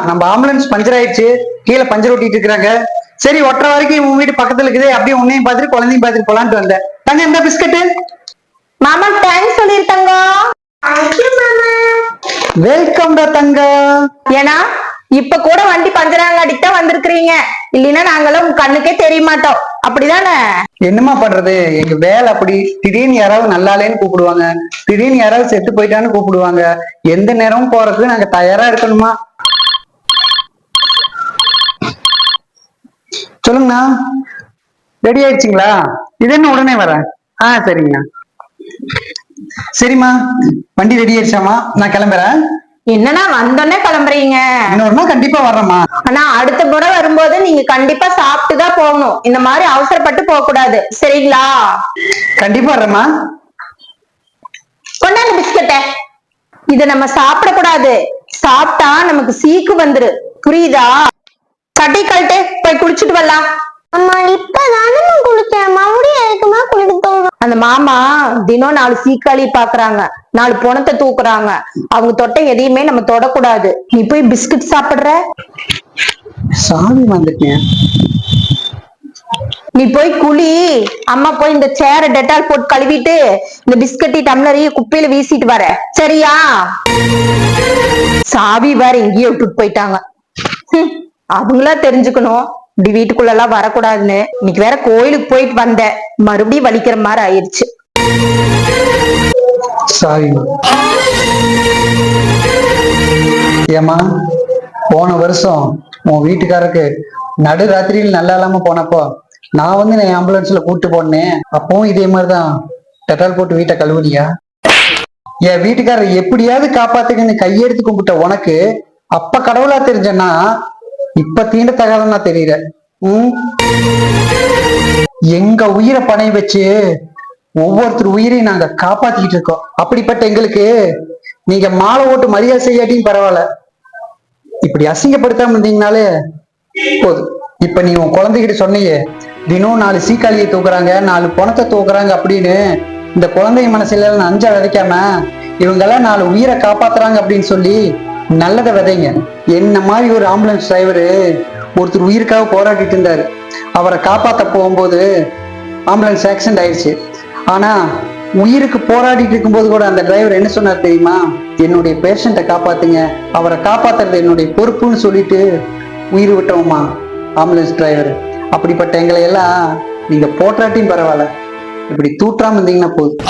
நம்ம ambulance puncture ஆயிடுச்சு, கீழே பஞ்சர் ஓட்டிட்டு இருக்காங்க. சரி ஒற்ற வரைக்கும் உன் வீட்டு பக்கத்துல இருக்குது, அப்படியே உன்னையும் பார்த்துட்டு குழந்தையும் பார்த்துட்டு போலான்ட்டு வந்தேன். தங்க இந்த பிஸ்கட்டு. மாமா தேங்க்ஸ் சொல்லிருக்காங்க. வெல்கம் டா தங்க. ஏன்னா இப்ப கூட வண்டி பஞ்சராங்காடிக்கு தான் வந்திருக்கிறீங்க, இல்லைன்னா நாங்களும் உங்க கண்ணுக்கே தெரிய மாட்டோம். அப்படிதானே? என்னமா பண்றது, எங்க வேலை அப்படி. திடீர்னு யாராவது நல்லாலேன்னு கூப்பிடுவாங்க, திடீர்னு யாராவது செத்து போயிட்டான்னு கூப்பிடுவாங்க. எந்த நேரமும் போறதுக்கு நாங்க தயாரா இருக்கணுமா? சொல்லுங்கண்ணா, ரெடி ஆயிடுச்சுங்களா? இது என்ன உடனே வரேன். சரிங்கண்ணா. சரிம்மா, வண்டி ரெடி ஆயிடுச்சாமா, நான் கிளம்புறேன். என்னன்னா வந்தோடனே கிளம்புறீங்க? இன்னொரு நாள் கண்டிப்பா வர்றேம்மா. ஆனா அடுத்த முறை வரும்போது நீங்க கண்டிப்பா சாப்பிட்டுதான் போகணும். இந்த மாதிரி அவசரப்பட்டு போக கூடாது, சரிங்களா? கண்டிப்பா வர்றேம்மா. கொண்டாங்க பிஸ்கட்ட. இத நம்ம சாப்பிடக்கூடாது, சாப்பிட்டா நமக்கு சீக்கு வந்துரு, புரியுதா? சட்டை கழட்டு, போய் குளிச்சுட்டு வரலாம். அம்மா இப்பதானே குளிச்சேன், மறுபடியும் எதுக்குமா குளிக்க? அந்த மாமா தினம் 4 சீக்காளி பாக்குறாங்க, 4 பொணத்தை தூக்குறாங்க. அவங்க தொட்ட எதையுமே நம்ம தொடக்கூடாது. நீ போய் பிஸ்கட் சாப்பிடுற. சாமி வந்துட்டேன். நீ போய் குளி. அம்மா போய் இந்த சேரை டெட்டால் போட்டு கழுவிட்டு இந்த பிஸ்கட்டி டம்ளரையும் குப்பையில வீசிட்டு வர, சரியா? சாவி வேற எங்கேயோ விட்டுட்டு போயிட்டாங்க. அவங்களா தெரிஞ்சுக்கணும் இப்படி வீட்டுக்குள்ள எல்லாம் வரக்கூடாதுன்னு. இன்னைக்கு வேற கோயிலுக்கு போயிட்டு வந்த, மறுபடியும் வலிக்கிற மாதிரி ஆயிடுச்சு. சாரி ஏமா, போன வருஷம் உன் வீட்டுக்காரருக்கு நடு ராத்திரியில் நல்லா இல்லாம போனப்போ நான் வந்து என் ஆம்புலன்ஸ்ல கூப்பிட்டு போனேன். அப்பவும் இதே மாதிரிதான் டெட்டால் போட்டு வீட்டை கழுவுனியா? என் வீட்டுக்காரர் எப்படியாவது காப்பாத்துக்குன்னு கையெடுத்து கும்பிட்ட உனக்கு அப்ப கடவுளா தெரிஞ்சனா இப்ப தீண்ட தகாதன்னா தெரியல. எங்க உயிரை பணைய வச்சு ஒவ்வொருத்தர் உயிரையும் நாங்க காப்பாத்திக்கிட்டு இருக்கோம். அப்படிப்பட்ட எங்களுக்கு நீங்க மாலை ஓட்டு மரியாதை செய்யாட்டியும் பரவாயில்ல, இப்படி அசிங்கப்படுத்தாம இருந்தீங்கனாலே போதும். இப்ப நீ உன் குழந்தைகிட்ட சொன்னியே, தினம் 4 சீக்காளியை தூக்குறாங்க, 4 பணத்தை தூக்குறாங்க அப்படின்னு. இந்த குழந்தை மனசுல அஞ்சா விதைக்காம இவங்கெல்லாம் 4 உயிரை காப்பாத்துறாங்க அப்படின்னு சொல்லி நல்லதை விதைங்க. என்ன மாதிரி ஒரு ஆம்புலன்ஸ் டிரைவரு ஒருத்தர் உயிருக்காக போராடிட்டு இருந்தாரு. அவரை காப்பாத்த போகும்போது ஆம்புலன்ஸ் ஆக்சிடென்ட் ஆயிடுச்சு. ஆனா உயிருக்கு போராடிட்டு இருக்கும்போது கூட அந்த டிரைவர் என்ன சொன்னார் தெரியுமா? என்னுடைய பேஷண்ட்டை காப்பாத்துங்க, அவரை காப்பாத்துறது என்னுடைய பொறுப்புன்னு சொல்லிட்டு உயிர் விட்டோமா ஆம்புலன்ஸ் டிரைவர். அப்படிப்பட்ட எங்களை எல்லாம் நீங்க போற்றாட்டியும் பரவாயில்ல, இப்படி தூற்றாம இருந்தீங்கன்னா போதும்.